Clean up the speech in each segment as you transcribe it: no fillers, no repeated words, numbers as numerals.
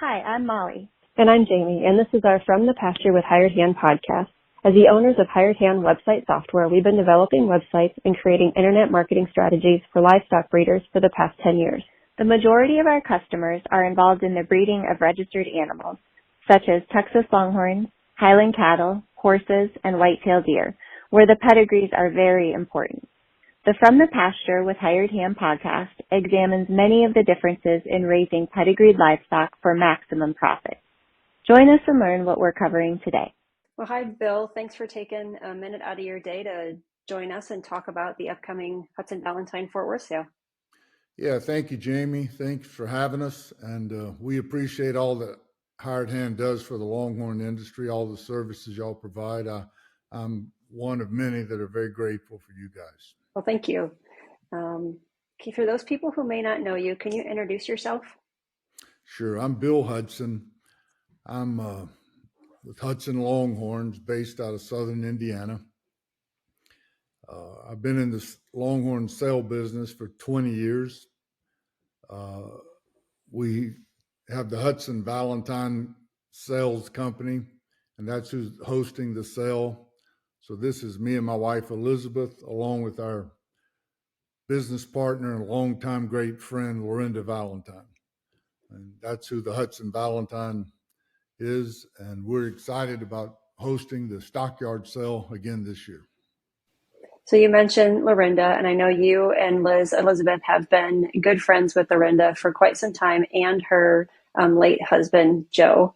Hi, I'm Molly. And I'm Jaymie, and this is our From the Pasture with Hired Hand podcast. As the owners of Hired Hand website software, we've been developing websites and creating internet marketing strategies for livestock breeders for the past 10 years. The majority of our customers are involved in the breeding of registered animals, such as Texas Longhorns, Highland cattle, horses, and white-tailed deer, where the pedigrees are very important. The From the Pasture with Hired Hand podcast examines many of the differences in raising pedigreed livestock for maximum profit. Join us and learn what we're covering today. Well, hi, Bill. Thanks for taking a minute out of your day to join us and talk about the upcoming Hudson Valentine Fort Worth sale. Yeah, thank you, Jaymie. Thanks for having us. And we appreciate all that Hired Hand does for the Longhorn industry, all the services y'all provide. I'm one of many that are very grateful for you guys. Well, thank you. Okay, for those people who may not know you, can you introduce yourself? Sure. I'm Bill Hudson. I'm with Hudson Longhorns, based out of Southern Indiana. I've been in this Longhorn sale business for 20 years. We have the Hudson Valentine sales company, and that's who's hosting the sale. So this is me and my wife, Elizabeth, along with our business partner and longtime great friend, Lorinda Valentine. And that's who the Hudson Valentine is. And we're excited about hosting the Stockyard Sale again this year. So you mentioned Lorinda, and I know you and Elizabeth have been good friends with Lorinda for quite some time, and her late husband, Joe.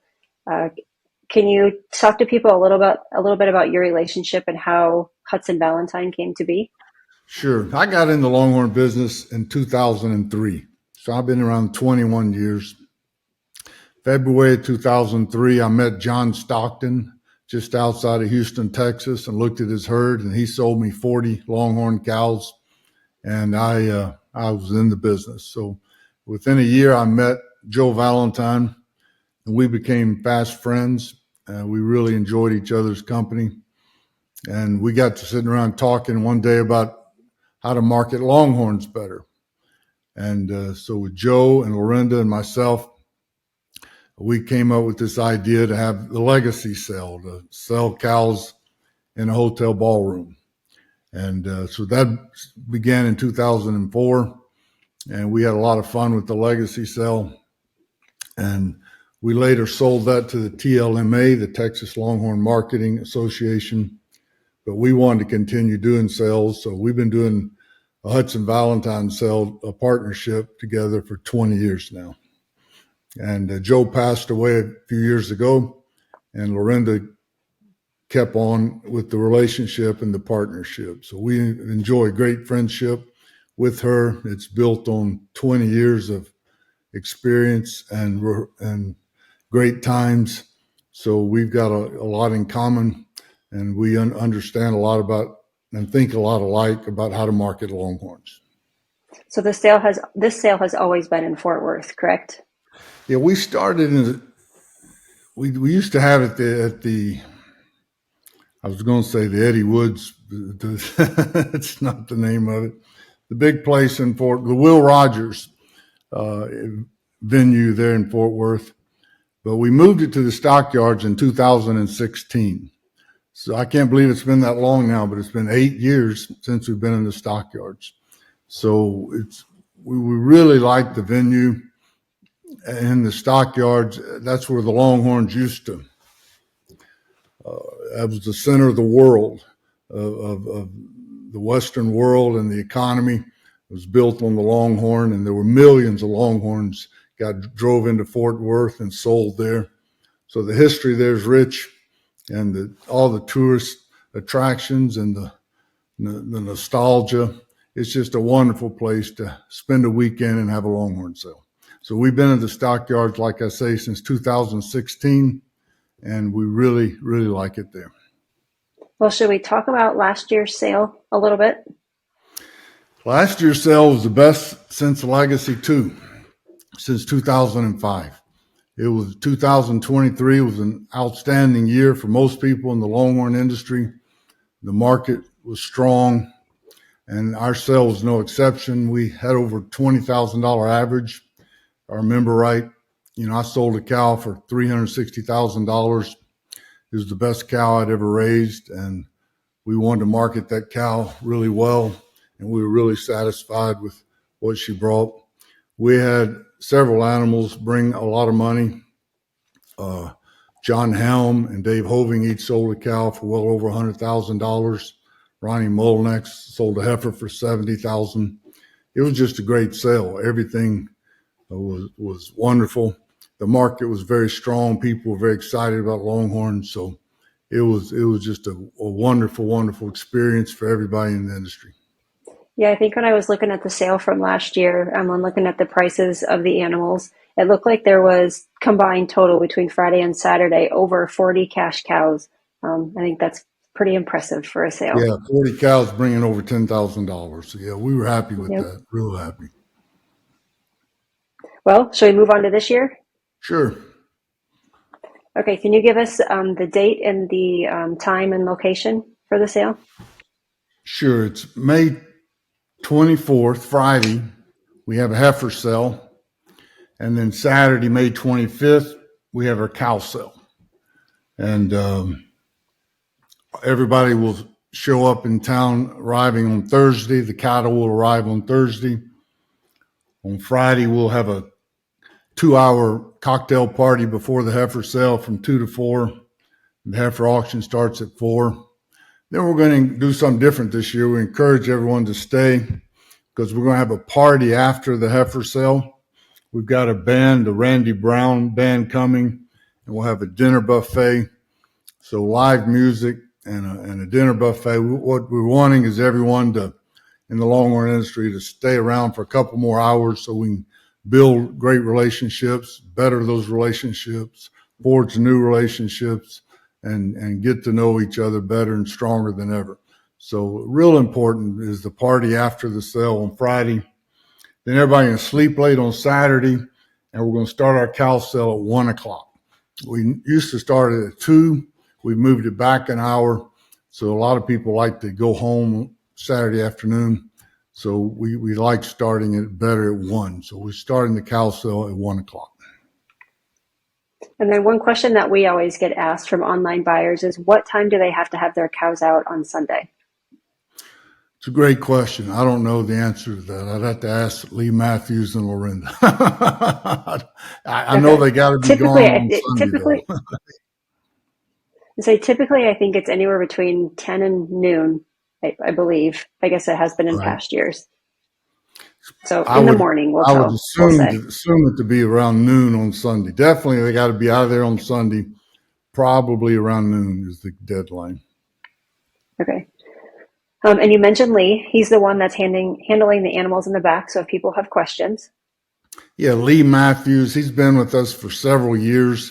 Can you talk to people a little bit about your relationship and how Hudson Valentine came to be? Sure. I got in the Longhorn business in 2003. So I've been around 21 years. February 2003, I met John Stockton just outside of Houston, Texas, and looked at his herd, and he sold me 40 Longhorn cows, and I was in the business. So within a year, I met Joe Valentine, and we became fast friends. We really enjoyed each other's company, and we got to sitting around talking one day about how to market Longhorns better. And so with Joe and Lorinda and myself, we came up with this idea to have the legacy sale, to sell cows in a hotel ballroom. And so that began in 2004, and we had a lot of fun with the legacy sale. And we later sold that to the TLMA, the Texas Longhorn Marketing Association, but we wanted to continue doing sales. So we've been doing a Hudson Valentine sale, a partnership together for 20 years now. And Joe passed away a few years ago, and Lorinda kept on with the relationship and the partnership. So we enjoy great friendship with her. It's built on 20 years of experience and great times. So we've got a lot in common, and we understand a lot about and think a lot alike about how to market Longhorns. So this sale has always been in Fort Worth, correct? Yeah, we started we used to have it at the I was going to say the Eddie Woods, it's not the name of it, the big place in the Will Rogers venue there in Fort Worth. But we moved it to the Stockyards in 2016. So I can't believe it's been that long now, but it's been 8 years since we've been in the Stockyards. So we really like the venue. In the Stockyards, that's where the Longhorns used to. That was the center of the world, of the Western world, and the economy was built on the Longhorn, and there were millions of Longhorns drove into Fort Worth and sold there. So the history there is rich, and all the tourist attractions and the nostalgia. It's just a wonderful place to spend a weekend and have a Longhorn sale. So we've been in the Stockyards, like I say, since 2016, and we really, really like it there. Well, should we talk about last year's sale a little bit? Last year's sale was the best since Legacy 2, since 2005. It was 2023 was an outstanding year for most people in the Longhorn industry. The market was strong, and our sale was no exception. We had over $20,000 average. I remember right, I sold a cow for $360,000. It was the best cow I'd ever raised, and we wanted to market that cow really well, and we were really satisfied with what she brought. We had several animals bring a lot of money. John Helm and Dave Hoving each sold a cow for well over $100,000. Ronnie Molnex sold a heifer for $70,000. It was just a great sale. Everything was wonderful. The market was very strong. People were very excited about Longhorns. So it was just a wonderful, wonderful experience for everybody in the industry. Yeah, I think when I was looking at the sale from last year, I'm looking at the prices of the animals. It looked like there was combined total between Friday and Saturday over 40 cash cows. I think that's pretty impressive for a sale. Yeah, 40 cows bringing over $10,000. So yeah, we were happy with that. Real happy. Well, shall we move on to this year? Sure. Okay, can you give us the date and the time and location for the sale? Sure. It's May 24th, Friday. We have a heifer sale. And then Saturday, May 25th, we have our cow sale. And everybody will show up in town arriving on Thursday. The cattle will arrive on Thursday. On Friday, we'll have a 2-hour cocktail party before the heifer sale from 2 to 4. The heifer auction starts at 4. Then we're going to do something different this year. We encourage everyone to stay because we're going to have a party after the heifer sale. We've got a band, the Randy Brown band coming, and we'll have a dinner buffet. So live music and a dinner buffet. What we're wanting is everyone in the Longhorn industry to stay around for a couple more hours so we can build great relationships, better those relationships, forge new relationships, and get to know each other better and stronger than ever. So real important is the party after the sale on Friday. Then everybody can sleep late on Saturday, and we're going to start our cow sale at 1 o'clock. We used to start it at 2. We moved it back an hour. So a lot of people like to go home Saturday afternoon. So we like starting it better at 1. So we're starting the cow sale at 1 o'clock. And then one question that we always get asked from online buyers is what time do they have to have their cows out on Sunday? It's a great question. I don't know the answer to that. I'd have to ask Lee Matthews and Lorinda. I know they got to be gone on Sunday. Typically, I think it's anywhere between 10 and noon, I believe. I guess it has been in past years. So the morning, I would assume it to be around noon on Sunday. Definitely, they got to be out of there on Sunday. Probably around noon is the deadline. Okay. And you mentioned Lee. He's the one that's handling the animals in the back. So if people have questions. Yeah, Lee Matthews. He's been with us for several years.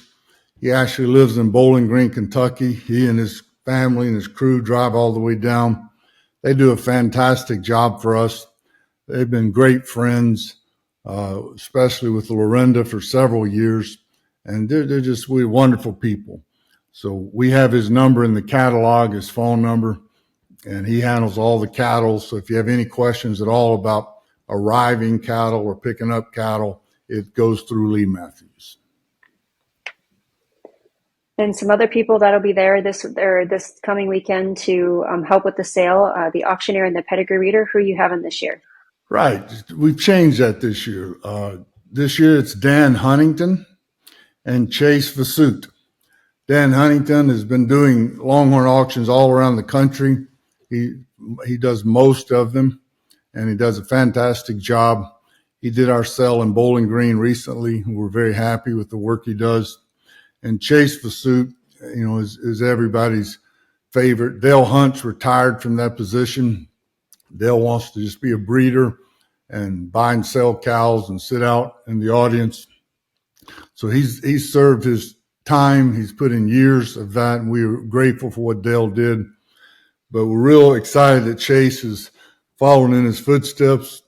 He actually lives in Bowling Green, Kentucky. He and his family and his crew drive all the way down. They do a fantastic job for us. They've been great friends, especially with Lorinda for several years. And we're wonderful people. So we have his number in the catalog, his phone number, and he handles all the cattle. So if you have any questions at all about arriving cattle or picking up cattle, it goes through Lee Matthews. And some other people that'll be there this coming weekend to help with the sale, the auctioneer and the pedigree reader. Who you having this year? Right. We've changed that this year. This year it's Dan Huntington and Chase Vasut. Dan Huntington has been doing Longhorn auctions all around the country. He does most of them, and he does a fantastic job. He did our sale in Bowling Green recently. We're very happy with the work he does. And Chase Vasut, is everybody's favorite. Dale Hunt's retired from that position. Dale wants to just be a breeder and buy and sell cows and sit out in the audience. So he's served his time. He's put in years of that, and we are grateful for what Dale did. But we're real excited that Chase is following in his footsteps.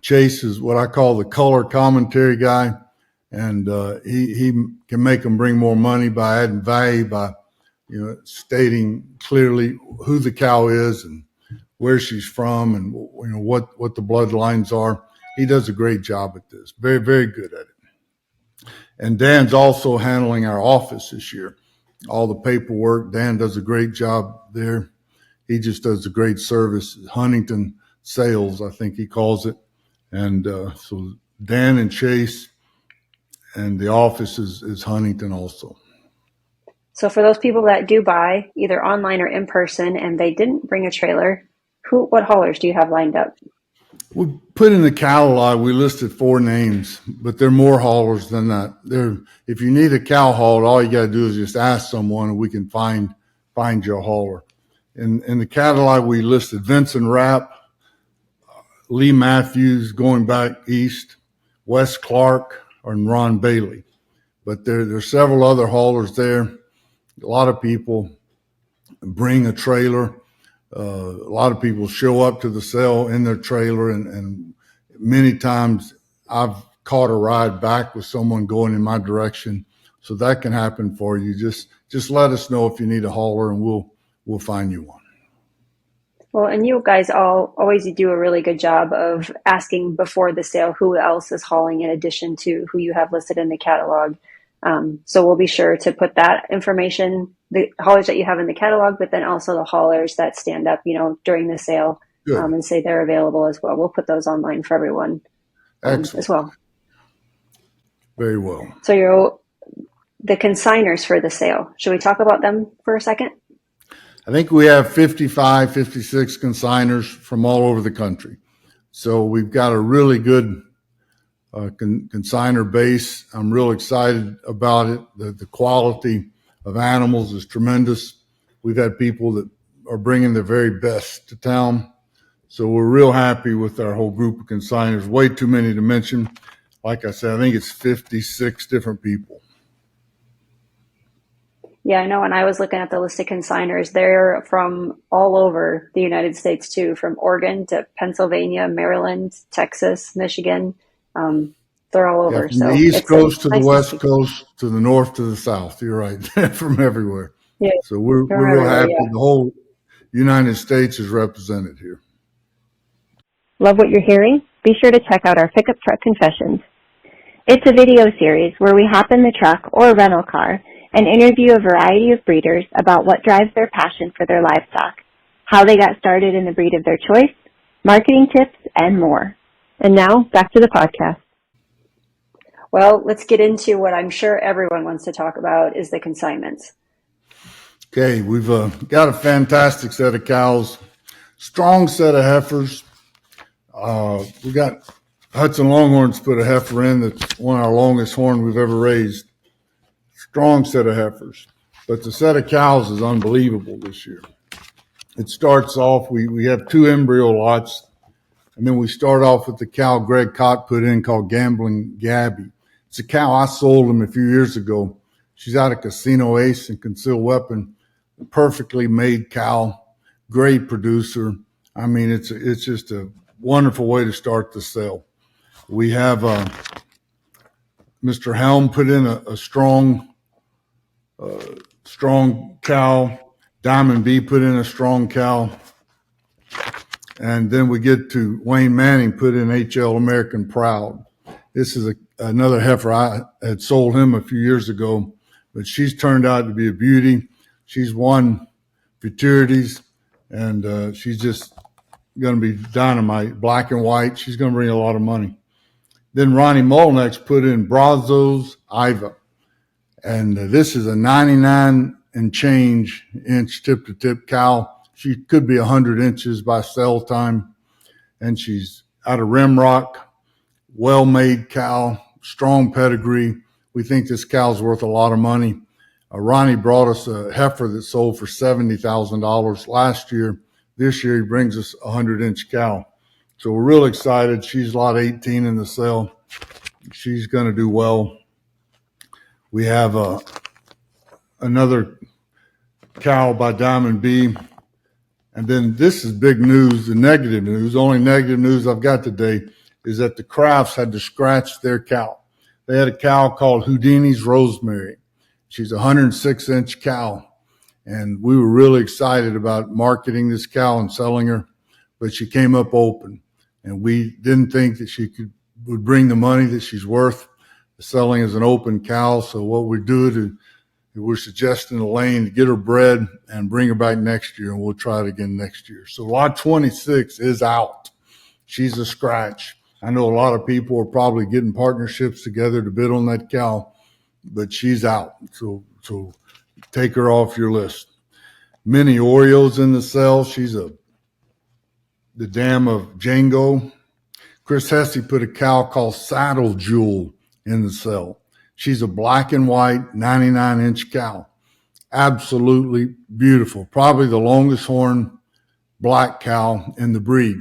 Chase is what I call the color commentary guy, and he can make them bring more money by adding value, by stating clearly who the cow is and where she's from, and what the bloodlines are. He does a great job at this. Very, very good at it. And Dan's also handling our office this year. All the paperwork. Dan does a great job there. He just does a great service. Huntington sales, I think he calls it. And so Dan and Chase, and the office is Huntington also. So for those people that do buy either online or in person and they didn't bring a trailer, what haulers do you have lined up? We put in the catalog, we listed 4 names, but there are more haulers than that. If you need a cow hauled, all you got to do is just ask someone and we can find you a hauler. In the catalog, we listed Vincent Rapp, Lee Matthews going back east, Wes Clark, and Ron Bailey. But there's several other haulers there. A lot of people bring a trailer. A lot of people show up to the sale in their trailer, and many times I've caught a ride back with someone going in my direction. So that can happen for you. Just let us know if you need a hauler, and we'll find you one. Well, and you guys always do a really good job of asking before the sale who else is hauling in addition to who you have listed in the catalog. So we'll be sure to put that information, the haulers that you have in the catalog, but then also the haulers that stand up, during the sale and say they're available as well. We'll put those online for everyone as well. Very well. So you're the consigners for the sale. Should we talk about them for a second? I think we have 55, 56 consigners from all over the country. So we've got a really good consigner base. I'm real excited about it. The quality of animals is tremendous. We've had people that are bringing their very best to town. So we're real happy with our whole group of consigners. Way too many to mention. Like I said, I think it's 56 different people. Yeah, I know. When I was looking at the list of consigners, they're from all over the United States too, from Oregon to Pennsylvania, Maryland, Texas, Michigan. They're all over. From the East Coast to the West Coast to the North to the South. You're right. From everywhere. Yeah. So we're real happy. Yeah. The whole United States is represented here. Love what you're hearing? Be sure to check out our Pickup Truck Confessions. It's a video series where we hop in the truck or rental car and interview a variety of breeders about what drives their passion for their livestock, how they got started in the breed of their choice, marketing tips, and more. And now, back to the podcast. Well, let's get into what I'm sure everyone wants to talk about is the consignments. Okay, we've got a fantastic set of cows, strong set of heifers. We got Hudson Longhorns put a heifer in that's one of our longest horn we've ever raised. Strong set of heifers, but the set of cows is unbelievable this year. It starts off, we have 2 embryo lots, and then we start off with the cow Greg Cott put in called Gambling Gabby. It's a cow I sold him a few years ago. She's out of Casino Ace and Concealed Weapon. Perfectly made cow, great producer. I mean, it's just a wonderful way to start the sale. We have Mr. Helm put in a strong cow. Diamond B put in a strong cow. And then we get to Wayne Manning put in HL American Proud. This is another heifer. I had sold him a few years ago, but she's turned out to be a beauty. She's won futurities, and she's just going to be dynamite, black and white. She's going to bring a lot of money. Then Ronnie Molnex put in Brazos Iva. And this is a 99 and change inch tip to tip cow. She could be 100 inches by sale time. And she's out of Rimrock, well-made cow, strong pedigree. We think this cow's worth a lot of money. Ronnie brought us a heifer that sold for $70,000 last year. This year he brings us a 100-inch cow. So we're real excited. She's lot 18 in the sale. She's going to do well. We have another cow by Diamond B. And then this is big news, the negative news. Only negative news I've got today is that the Crafts had to scratch their cow. They had a cow called Houdini's Rosemary. She's a 106-inch cow. And we were really excited about marketing this cow and selling her, but she came up open. And we didn't think that she would bring the money that she's worth. selling as an open cow. So what we do is we're suggesting Elaine to get her bred and bring her back next year, and we'll try it again next year. So lot 26 is out. She's a scratch. I know a lot of people are probably getting partnerships together to bid on that cow, but she's out. So take her off your list. Minnie Oreo's in the cell. She's the dam of Django. Chris Hesse put a cow called Saddle Jewel in the cell. She's a black and white 99-inch cow. Absolutely beautiful. Probably the longest horn black cow in the breed.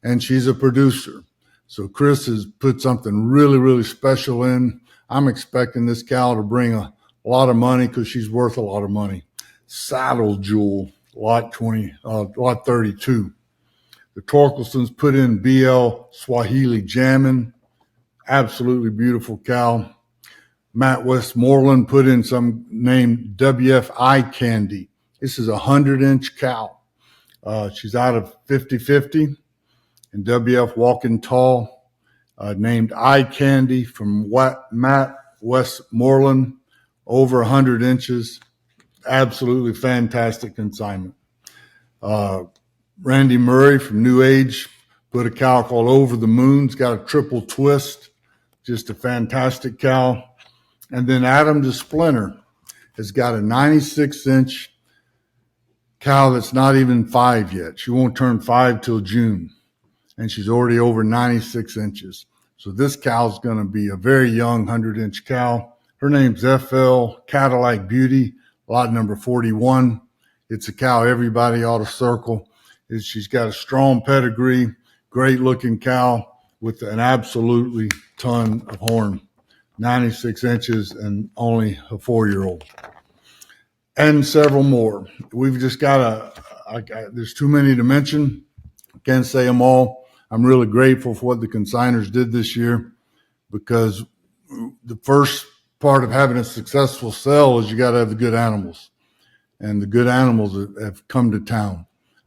And she's a producer. So Chris has put something really, really special in. I'm expecting this cow to bring a lot of money because she's worth a lot of money. Saddle Jewel, lot 32. The Torkelsons put in BL Swahili Jammin'. Absolutely beautiful cow. Matt Westmoreland put in some named WFI Candy. This is a 100-inch cow. She's out of 50-50. And WF Walking Tall, named Eye Candy from Matt Westmoreland, over 100 inches. Absolutely fantastic consignment. Randy Murray from New Age put a cow called Over the Moon. It's got a triple twist. Just a fantastic cow. And then Adam DeSplinter has got a 96-inch cow that's not even 5 yet. She won't turn 5 till June. And she's already over 96 inches. So this cow's going to be a very young 100-inch cow. Her name's FL Cadillac Beauty, lot number 41. It's a cow everybody ought to circle. She's got a strong pedigree, great-looking cow with an absolutely ton of horn, 96 inches and only a 4-year-old. And several more. We've just got there's too many to mention. Can't say them all. I'm really grateful for what the consigners did this year, because the first part of having a successful sale is you got to have the good animals. And the good animals have come to town.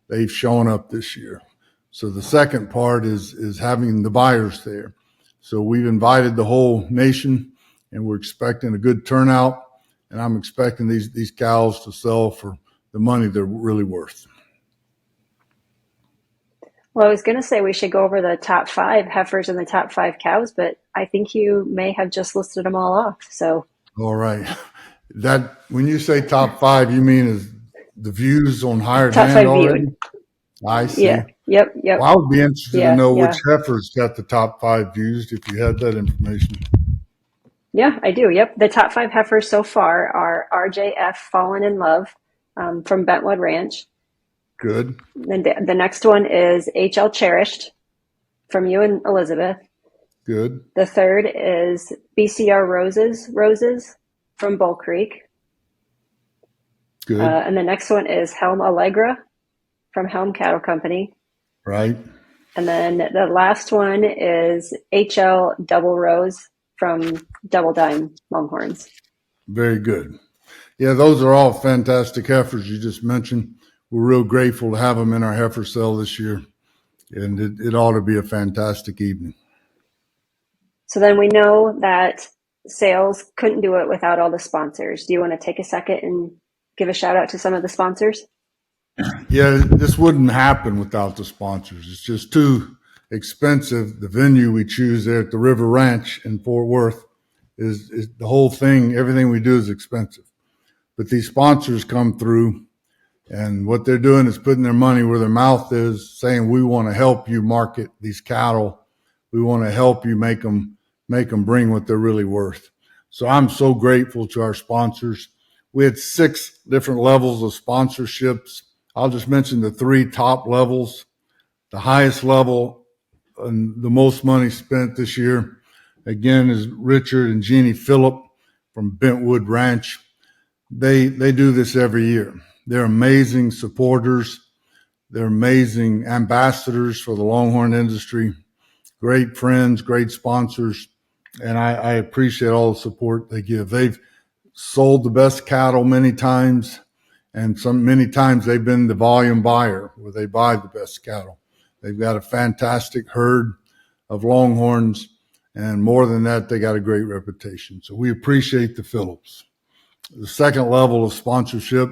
They've shown up this year. So the second part is having the buyers there. So we've invited the whole nation, and we're expecting a good turnout. And I'm expecting these cows to sell for the money they're really worth. Well, I was going to say we should go over the top 5 heifers and the top 5 cows, but I think you may have just listed them all off. So, all right. That when you say top 5, you mean is the views on hired top hand 5 already? viewed. I see. Yeah. Yep. Well, I would be interested to know which heifers got the top 5 views if you had that information. Yeah, I do. Yep. The top 5 heifers so far are RJF Fallen in Love from Bentwood Ranch. Good. Then the next one is HL Cherished from you and Elizabeth. Good. The third is BCR Roses from Bull Creek. Good. And the next one is Helm Allegra from Helm Cattle Company. Right. And then the last one is HL Double Rose from Double Dime Longhorns. Very good. Yeah, those are all fantastic heifers you just mentioned. We're real grateful to have them in our heifer sale this year, and it ought to be a fantastic evening. So then we know that sales couldn't do it without all the sponsors. Do you want to take a second and give a shout out to some of the sponsors? Yeah, this wouldn't happen without the sponsors. It's just too expensive. The venue we choose there at the River Ranch in Fort Worth is the whole thing. Everything we do is expensive. But these sponsors come through, and what they're doing is putting their money where their mouth is, saying, we want to help you market these cattle. We want to help you make them bring what they're really worth. So I'm so grateful to our sponsors. We had 6 different levels of sponsorships. I'll just mention the 3 top levels. The highest level and the most money spent this year, again, is Richard and Jeannie Phillip from Bentwood Ranch. They do this every year. They're amazing supporters. They're amazing ambassadors for the Longhorn industry. Great friends, great sponsors, and I appreciate all the support they give. They've sold the best cattle many times, and many times they've been the volume buyer where they buy the best cattle. They've got a fantastic herd of Longhorns, And more than that, they got a great reputation. So we appreciate the Phillips. The second level of sponsorship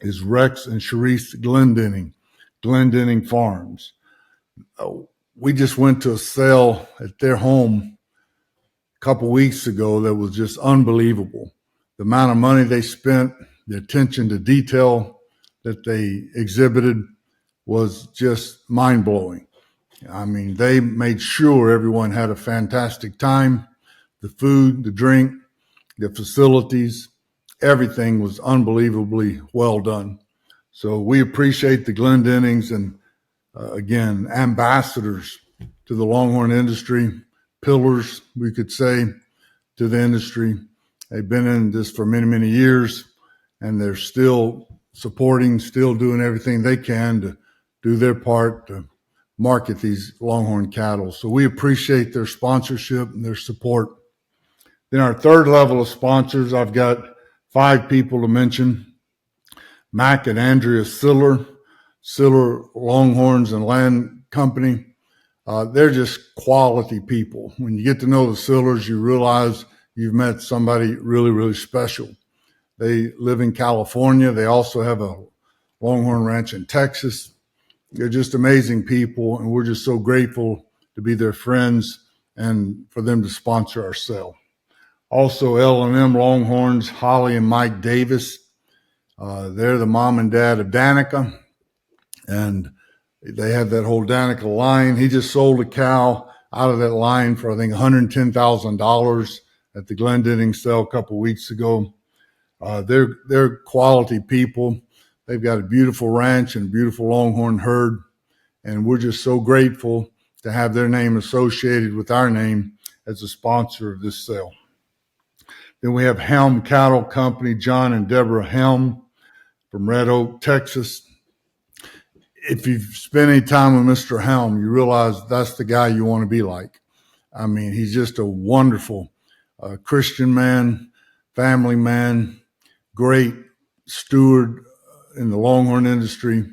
is Rex and Sharice Glendenning Farms. We just went to a sale at their home a couple weeks ago that was just unbelievable. The amount of money they spent, the attention to detail that they exhibited was just mind-blowing. I mean, they made sure everyone had a fantastic time. The food, the drink, the facilities, everything was unbelievably well done. So we appreciate the Glendennings and, again, ambassadors to the Longhorn industry, pillars, we could say, to the industry. They've been in this for many, many years, and they're still supporting, still doing everything they can to do their part to market these Longhorn cattle. So we appreciate their sponsorship and their support. Then our third level of sponsors, I've got 5 people to mention. Mac and Andrea Siller Longhorns and Land Company. They're just quality people. When you get to know the Sillers, you realize you've met somebody really, really special. They live in California. They also have a Longhorn ranch in Texas. They're just amazing people, and we're just so grateful to be their friends and for them to sponsor our sale. Also, L&M Longhorns, Holly and Mike Davis. They're the mom and dad of Danica, and they have that whole Danica line. He just sold a cow out of that line for, I think, $110,000 at the Glendenning sale a couple weeks ago. They're quality people. They've got a beautiful ranch and a beautiful Longhorn herd, and we're just so grateful to have their name associated with our name as a sponsor of this sale. Then we have Helm Cattle Company, John and Deborah Helm from Red Oak, Texas. If you've spent any time with Mr. Helm, you realize that's the guy you want to be like. I mean, he's just a wonderful Christian man, family man, great steward in the Longhorn industry.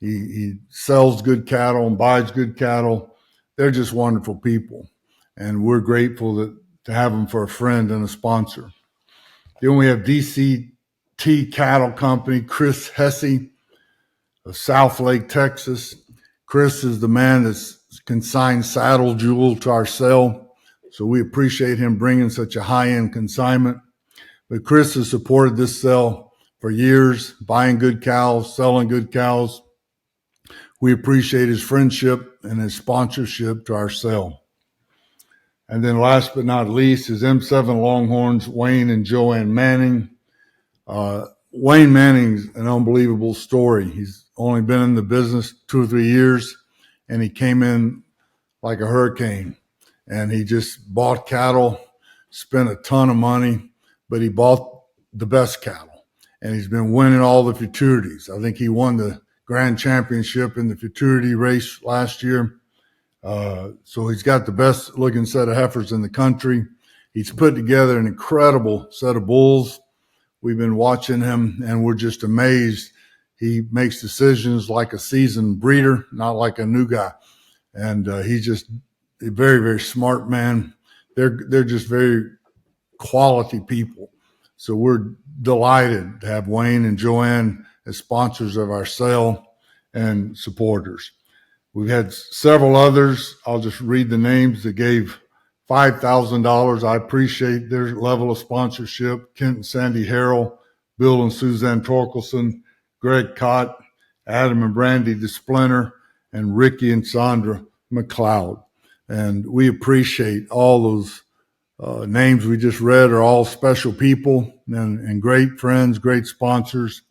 He sells good cattle and buys good cattle. They're just wonderful people, and we're grateful to have them for a friend and a sponsor. Then we have DCT Cattle Company, Chris Hesse of South Lake, Texas. Chris is the man that's consigned Saddle Jewel to our sale, so we appreciate him bringing such a high-end consignment. But Chris has supported this sale for years, buying good cows, selling good cows. We appreciate his friendship and his sponsorship to our sale. And then last but not least is M7 Longhorns, Wayne and Joanne Manning. Wayne Manning's an unbelievable story. He's only been in the business 2 or 3 years, and he came in like a hurricane. And he just bought cattle, spent a ton of money, but he bought the best cattle. And he's been winning all the futurities. I think he won the grand championship in the futurity race last year. So he's got the best looking set of heifers in the country. He's put together an incredible set of bulls. We've been watching him, and we're just amazed. He makes decisions like a seasoned breeder, not like a new guy. And he's just a very, very smart man. They're just very quality people. So we're delighted to have Wayne and Joanne as sponsors of our sale and supporters. We've had several others. I'll just read the names that gave $5,000. I appreciate their level of sponsorship. Kent and Sandy Harrell, Bill and Suzanne Torkelson, Greg Cott, Adam and Brandy DeSplinter, and Ricky and Sandra McLeod. And we appreciate all those names we just read are all special people and great friends, great sponsors.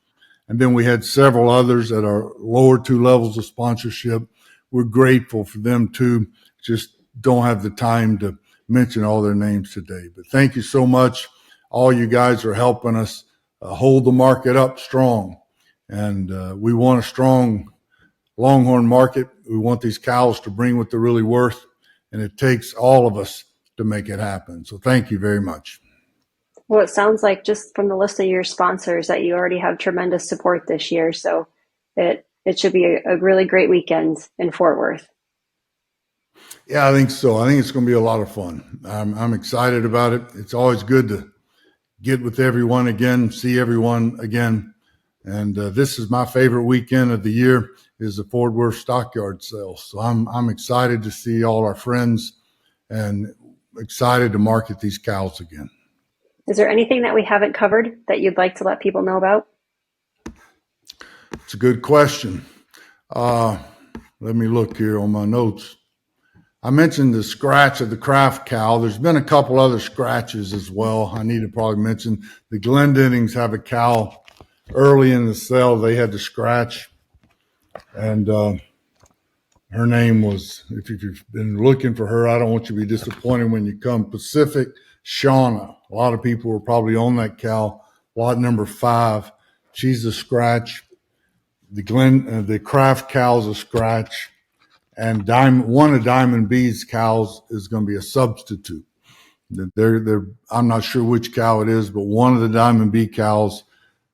And then we had several others at our lower 2 levels of sponsorship. We're grateful for them too. Just don't have the time to mention all their names today. But thank you so much. All you guys are helping us hold the market up strong. And we want a strong Longhorn market. We want these cows to bring what they're really worth. And it takes all of us to make it happen. So thank you very much. Well, it sounds like just from the list of your sponsors that you already have tremendous support this year. So it should be a really great weekend in Fort Worth. Yeah, I think so. I think it's going to be a lot of fun. I'm excited about it. It's always good to get with everyone again, see everyone again. And this is my favorite weekend of the year, is the Fort Worth Stockyard Sale. So I'm excited to see all our friends and excited to market these cows again. Is there anything that we haven't covered that you'd like to let people know about? It's a good question. Let me look here on my notes. I mentioned the scratch of the Kraft cow. There's been a couple other scratches as well. I need to probably mention the Glendennings have a cow early in the sale. They had to scratch, and her name was, if you've been looking for her, I don't want you to be disappointed when you come, Pacific Shauna. A lot of people were probably on that cow. Lot number 5. She's a scratch. The Kraft cow's a scratch. And one of Diamond B's cows is going to be a substitute. I'm not sure which cow it is, but one of the Diamond B cows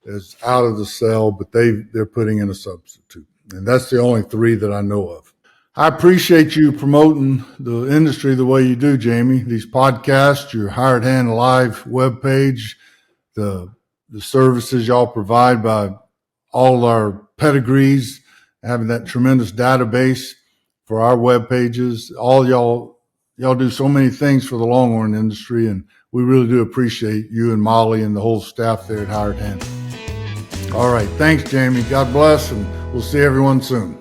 is out of the sale, but they're putting in a substitute. And that's the only 3 that I know of. I appreciate you promoting the industry the way you do, Jaymie. These podcasts, your Hired Hand Live webpage, the services y'all provide by all our pedigrees, having that tremendous database for our web pages. All y'all do so many things for the Longhorn industry, and we really do appreciate you and Molly and the whole staff there at Hired Hand. All right. Thanks, Jaymie. God bless, and we'll see everyone soon.